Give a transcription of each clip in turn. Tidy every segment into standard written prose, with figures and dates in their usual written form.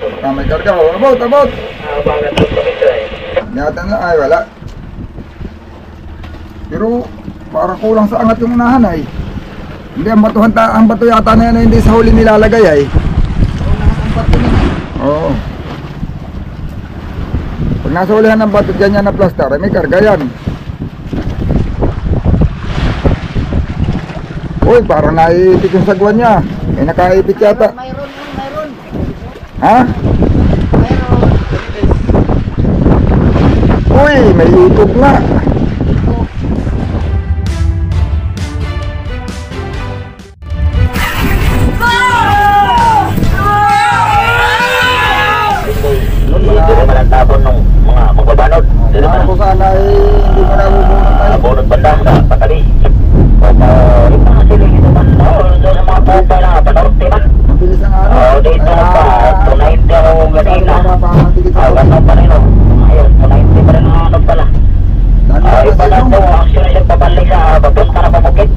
May karga. Abot! Ingatan lang ay wala. Pero parang kulang sa angat yung unahan ay. Hindi, ang bato yata na yan ay hindi sa huli nilalagay ay. Oo. Pag nasa hulihan ng bato dyan yan na plaster, ay may karga yan. Uy, parang naiipit yung sagwan niya. May nakaipit yata. Mayroon. Ha? Mayroon. Uy, may YouTube nga. Tapon ng mga magbabanod. Parang ko sana ay hindi mo na bubunod tayo. Bunod banda sa patali. Ito nga sila ito man. Doon sa mga pupa na panorte man. Mabilis ang ano. Dito pa. 290 ako ganina. Ganun pa rin o. Ayun, 290 pa rin ang ano pala. Iba na po, action siya pabalik sa papunta na pabukit.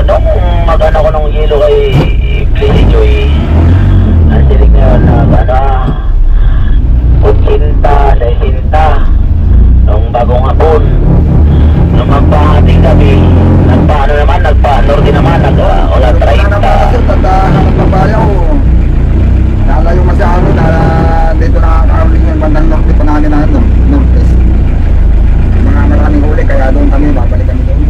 Nung magano ko nung yelo kay Pliny Joy. Nasilig ngayon na gana. 80, 60 nung bagong hapon nung magpahating gabi nagpa-norte naman wala 30 Tandahan ng babayaw. Nalayo masyado na dito nakakauling yung bandang norte pa namin na northeast. Mga maraming huli kaya doon kami babalik kami doon.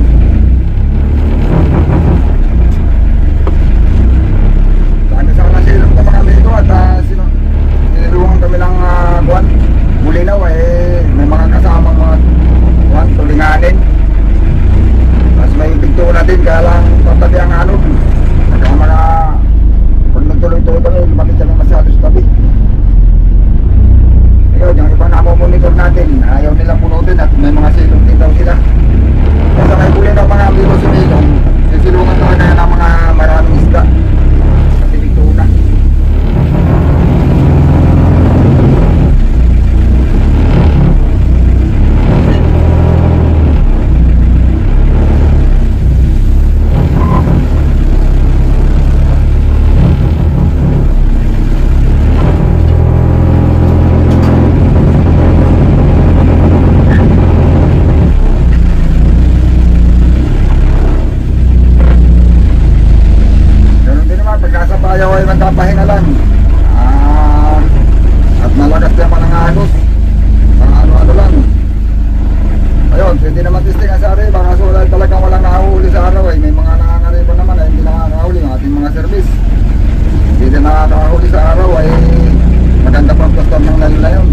Sana silong ka mga amigo at sinilungan kami ng buwan. Bulinaw eh, may mga kasamang mga buwan, tulinganin. Tapos may pintura din, kaya lang tatabi ang alog. Kaya mga, pag nagtuloy-tuloy kami, lumapit kami masyado sa tabi. Ayun, yung iba namomonitor natin, ayaw nilang punutin at may mga silong din daw sila. Kasi may bulinaw mga amigo sumilong, sisilungan talaga ng mga maraming isda. Kasi pintura. Magkapahinga lang at malakas din pa ng agos mga ano-ano lang. Ayun, hindi naman testing ang sari, baka sulay talagang walang nakahuli sa araw eh. May mga nakakariba naman ay hindi nakakahuli ang ating mga service. Hindi din nakakahuli sa araw ay maganda pang plaster ng layo na yun.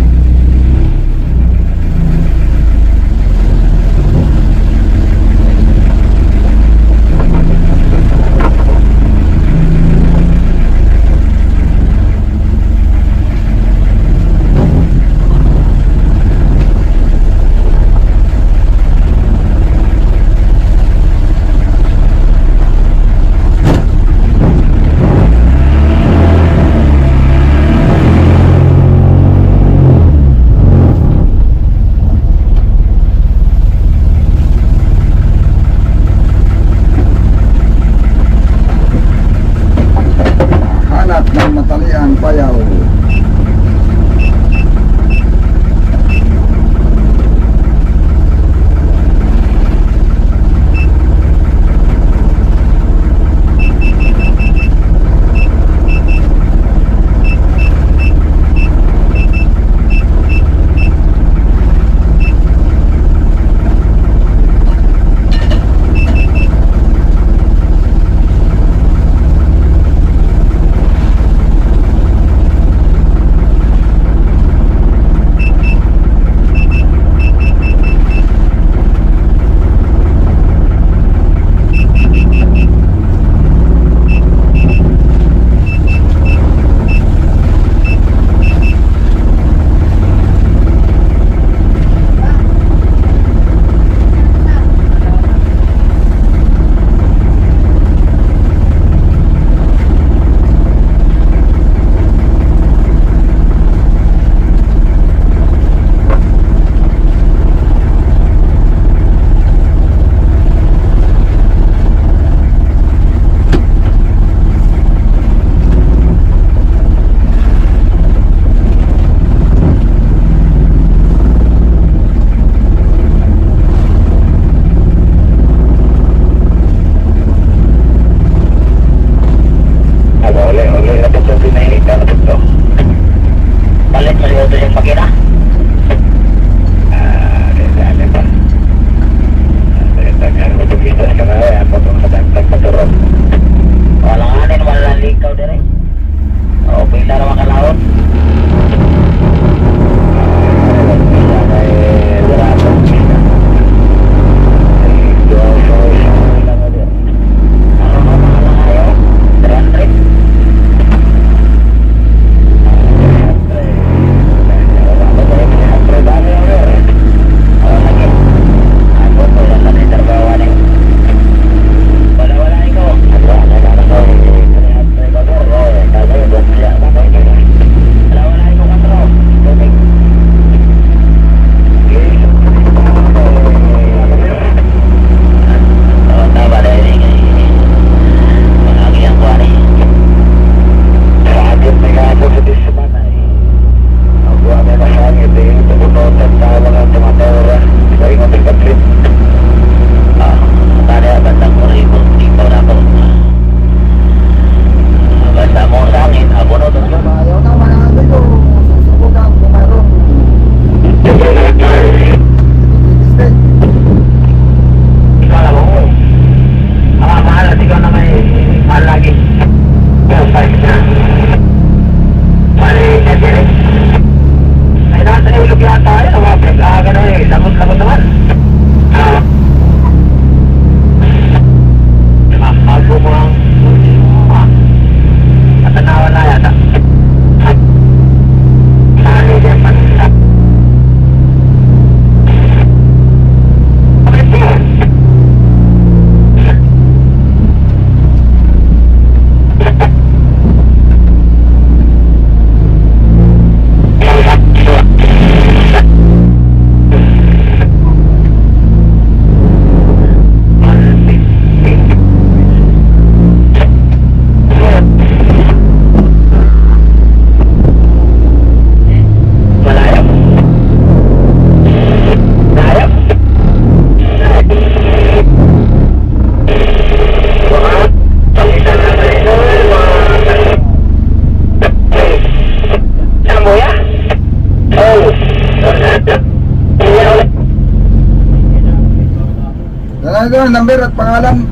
doon, number at pangalan.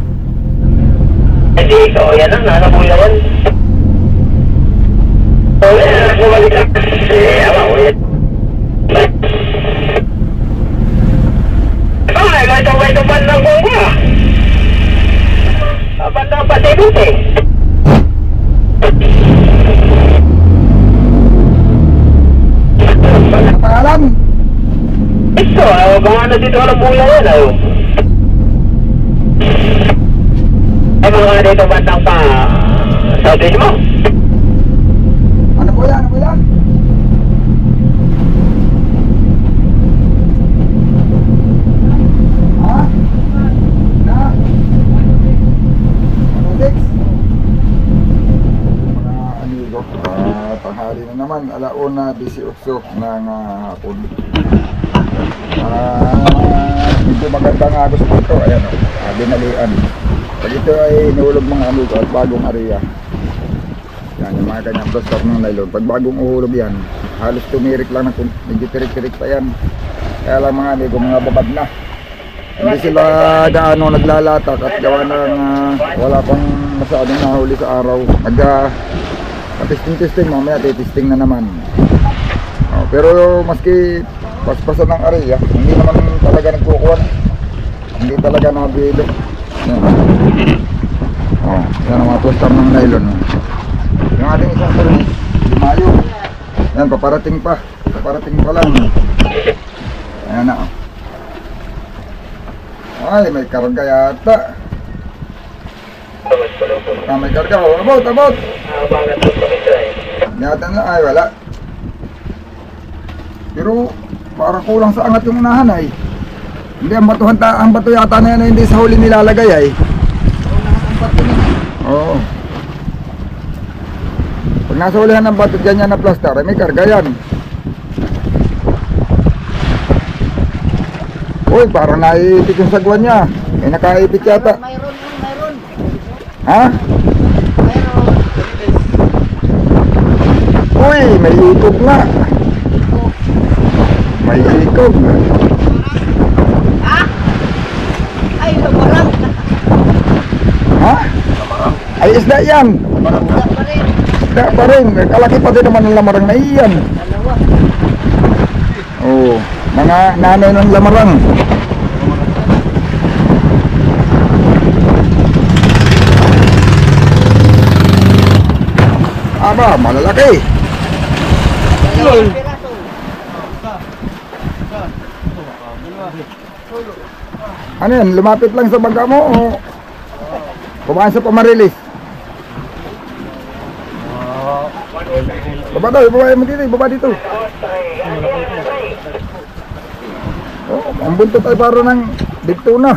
Hindi, ikaw yan ang nasa buya yan. Bumalik ka. Ama ko yan. Ito bandang ko ba? Bandang patibot eh. Pangalan? Ito, kung ano dito ang buya yan, ayaw. Ay, mga dito bandang pa, sabi mo? Ano po yan? Ano po yan? Ha? Na? 106? Mga amigo, tanghali na naman, 1:18 ng hapon. Medyo magandang agos po ito. Ayan o, binalian. Pag ito ay nahulog mga amigo at bagong area. Yan, yung mga kanyang plastic ng nylon. Pag bagong uhulog yan, halos tumirik lang, medyo tirik-tirik pa yan. Kaya lang mga amigo, mga babad na. Hindi sila gaano naglalatak at gawa ng wala pang masyadong nahuli sa araw. Testing-testing, mamaya testing na naman. Pero maski paspasan ng area, hindi naman talaga nagkukuhan. Hindi talaga nabilo. Yan. Yan ang mga plastic ng nylon. Yung ating isang tuloy, lumayo. Yan, paparating pa. Paparating pa lang. Ayan na. Ay, may karga yata. May karga. Abot! Yata na. Ay, wala. Pero, parang kulang sa angat yung unahan ay. Hindi, ang bato yata na yan ay hindi sa huli nilalagay ay. Oo. Pag nasa hulihan ng bato ganyan na plaster, ay may karga yan. Uy, parang naiipit yung sagwan niya. May nakaipit yata. Mayroon. Ha? Mayroon. Uy, may ikog nga. May ikog. Ah? Ay, lamarang. Ha? Ay, isda yan. Wala pa rin. Isda pa rin. Kalaki pa din naman ng lamarang na iyan. Dalawa. Oo. Mga nanay ng lamarang. Aba, malalaki. Dalawang piraso. Ano yan? Lumapit lang sa bangka mo o kumain sa pamarilis? Baba daw, baba mo dito, baba dito. Oh, ang buntot ay paro ng dito na.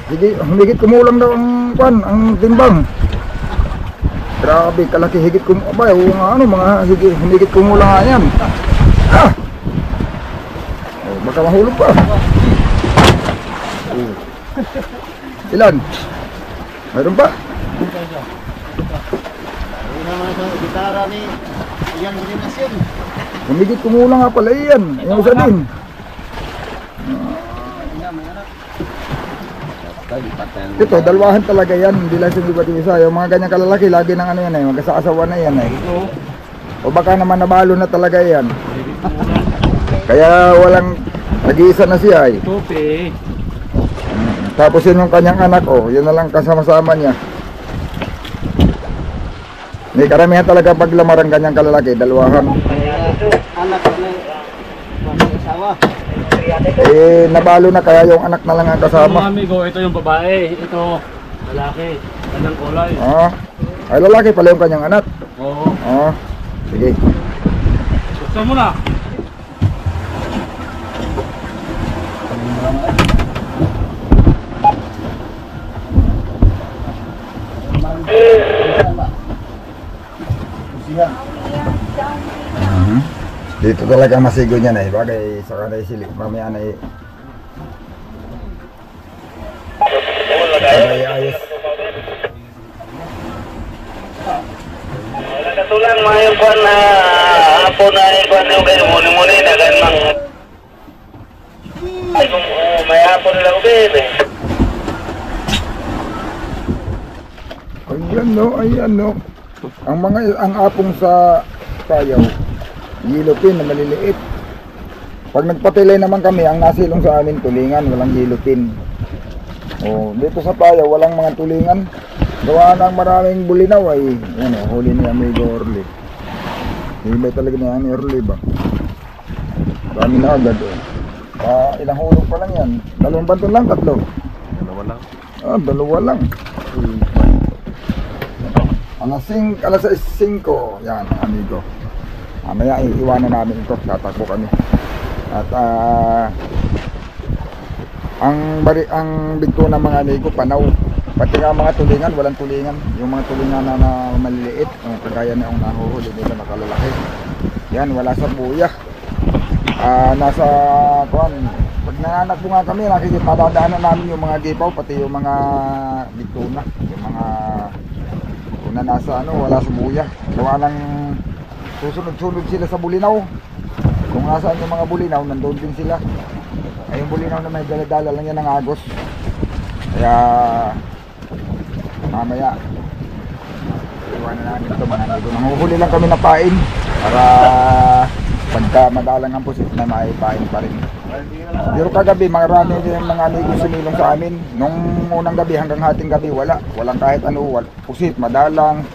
Higit kumulang daw ang kwan, ang timbang. Grabe, kalaki higit kumulang. Abay, mga higit kumulang nga yan. Ah! Oh, baka mahulog pa. Oh. Ilan? Mayroon pa? Ayun naman sa gitara ni Ian Gimnasyon. Humigit kumulang nga pala yan. Yung isa din. Ito, dalawahan talaga yan. Hindi lang sinibat yung isa. Yung mga ganyang kalalaki, lagi ng ano yan eh. Magkasakasawa na yan eh. O baka naman nabalo na talaga yan. Kaya walang nag-iisa na siya eh. Tope. Tapos yun yung kanyang anak, oh, yun na lang kasama-sama niya. May karamihan talaga pag lamarang ganyang kalalaki, dalawahan. Anak na may asawa. Eh, nabalo na kaya yung anak na lang ang Mga kasama. amigo, ito yung babae, ito lalaki, kanyang kulay. Ah, ay lalaki pala yung kanyang anak. Oo. Ah, sige. Gusto mo na? Dito talaga masigo niya na eh. Bagay sa kanay sili. Mamaya na eh. Bagay ayos. Katulang mga yung kuwan na hapon na yung kuwan yung kayo muni-muni na ganang Ay, kung may hapon lang din eh. Ayan no. Ang apong sa Payaw, yellowfin na maliliit. Pag nagpatilay naman kami, ang nasilong sa amin tulingan, walang yellowfin. Dito sa Payaw, walang mga tulingan. Gawa ng maraming bulinaw ay, huli ni Amigo Orly. Himay talaga ni Ani Orly ba? Dami na agad ilang hulog pa lang yan. 2 banton lang, 3. Dalawa lang. Dalawa lang. Alas 5, yan amigo. Mamaya iiwanan namin ito, tatakbo kami. At ang bigto ng mga amigo, panaw. Pati nga mga tulingan, walang tulingan. Yung mga tulingan na maliliit, kagaya na yung nahuhuli nila nakalalaki. Yan, wala sa buya. Nasa pag nananakbo nga kami, madadaanan namin yung mga gipaw, pati yung mga bigtuna, yung mga una nasa wala sa buya. Gawa ng susunod-sunod sila sa bulinaw. Kung nasaan yung mga bulinaw, nandoon din sila. Ay yung bulinaw na may dala-dala lang yan ng agos. Kaya mamaya iwanan namin ito mga amigo. Nanguhuli lang kami na pain para pagka madalang ang pusit na maipain pa rin. Pero kagabi marami din mga amigo sumilong sa amin. Nung unang gabi hanggang hating gabi walang kahit pusit, madalang.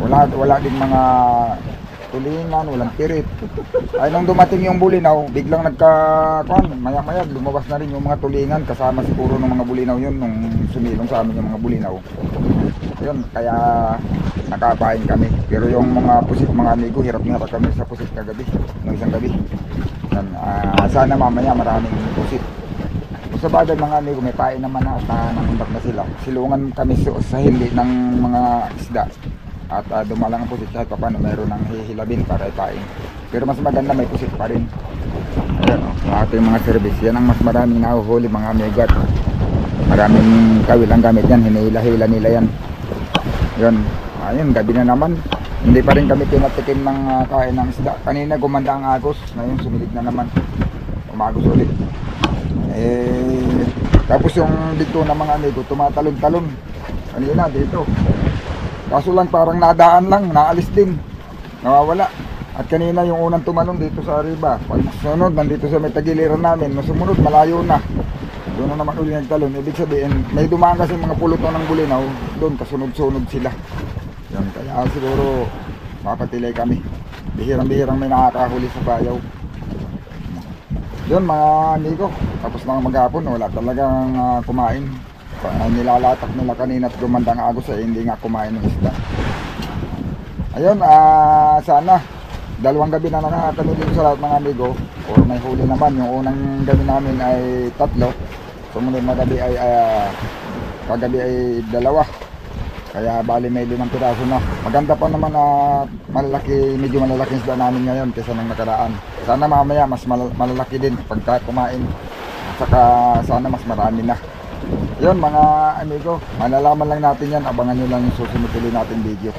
Wala din mga tulingan, walang pirit. Ay nung dumating yung bulinaw, biglang maya-maya lumabas na rin yung mga tulingan kasama siguro ng mga bulinaw yun nung sumilong sa amin yung mga bulinaw. Yun, kaya nakapain kami. Pero yung mga pusit mga amigo, hirap kami sa pusit kagabi, nung isang gabi. Yan, sana mamaya maraming pusit. Sa bagay mga amigo, may pain naman at nangundak na sila. Silungan kami sa hindi ng mga isda. At dumalang ang pusit kahit pa paano mayroon ng hihilabin para ipain. Pero mas maganda may pusit pa rin. Ayan sa ating mga service. Yan ang mas maraming nahuhuli mga amigo. At maraming kawil ang gamit yan. Hinihila-hila nila yan. Yun. Ayun, gabi na naman. Hindi pa rin kami pinatikim ng kain ng isda. Kanina gumanda ang agos. Ngayon sumilig na naman. Umagos ulit. Tapos yung dito ng mga amigo, tumatalon-talon. Kanina dito. Kaso lang parang nadaan lang, naalis din. Nawawala. At kanina yung unang tumalon dito sa Arriba. Pag sunod, nandito sa may tagiliran namin. Sumunod, malayo na. Doon na naman uli nagtalon. Ibig sabihin, may dumaan kasi mga pulutan ng bulinaw. Doon, kasunod-sunod sila. Yan, kaya siguro mapatilay kami. Bihirang-bihirang may nakakahuli sa Payaw. Yun mga amigo. Tapos mga maghapon, wala talagang kumain. Nilalatak nila kanina at gumandang agos ay hindi nga kumain ng isda. Ayun, sana 2 gabi na nakakami dito sa lahat mga amigo. Or may huli naman. Yung unang gabi namin ay 3. Sumunod na gabi ay kagabi ay 2. Kaya bali may 5 piraso na. Maganda pa naman na medyo malalaking isda namin ngayon kaysa nang nakaraan. Sana mamaya mas malalaki din pagka kumain. At saka sana mas marami na. Yun mga amigo, malalaman lang natin yan. Abangan nyo lang yung susunod ulit natin video.